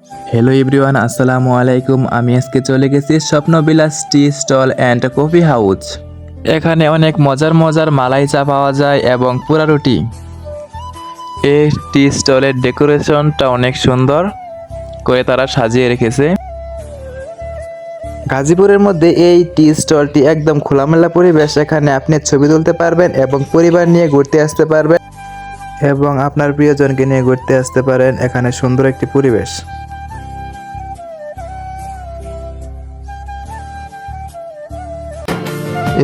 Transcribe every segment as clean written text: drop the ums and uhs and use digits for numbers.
Hello everyone, আসসালামু আলাইকুম। আমি আজকে চলে গেছি Swapnobilash tea stall and coffee house. এখানে অনেক মজার মজার মালাই চা পাওয়া যায় এবং পুরা রুটি। এই টি স্টলের ডেকোরেশনটা অনেক সুন্দর করে তারা সাজিয়ে রেখেছে। গাজীপুরের মধ্যে এই টি স্টলটি একদম খোলামেলা পরিবেশ। এখানে আপনি ছবি তুলতে পারবেন এবং পরিবার নিয়ে ঘুরতে আসতে পারবেন এবং আপনার প্রিয়জনকে নিয়ে ঘুরতে আসতে পারেন। এখানে সুন্দর একটি পরিবেশ।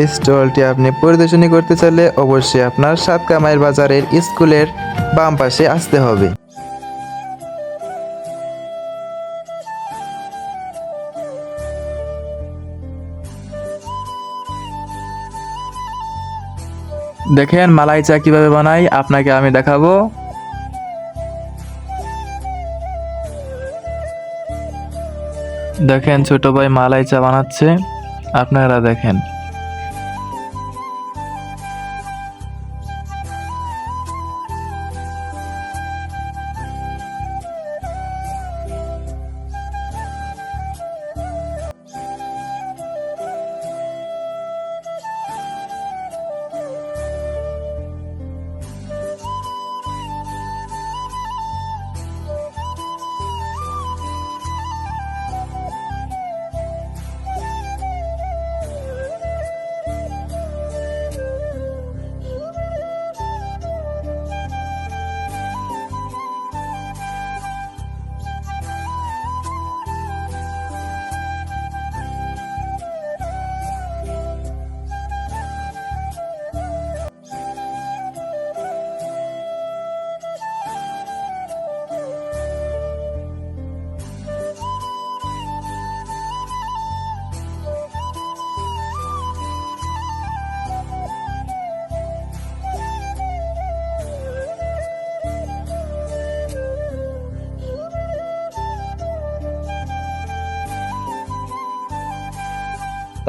এই স্টলটি আপনি পরিদর্শনী করতে চাইলে অবশ্যই আপনার সাতকামাইর বাজারের স্কুলের বাম পাশে আসতে হবে। দেখেন মালাই চা কিভাবে বানাই, আপনাকে আমি দেখাবো। দেখেন ছোট ভাই মালাই চা বানাচ্ছে, আপনারা দেখেন।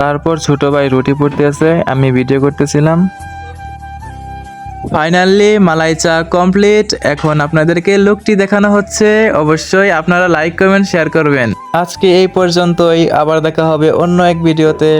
তারপর ছোট ভাই রুটি পড়তেছে, আমি ভিডিও করতেছিলাম। ফাইনালি মালাই চা কমপ্লিট। এখন আপনাদেরকে লুকটি দেখানো হচ্ছে। অবশ্যই আপনারা লাইক কমেন্ট শেয়ার করবেন। আজকে এই পর্যন্তই, আবার দেখা হবে অন্য এক ভিডিওতে।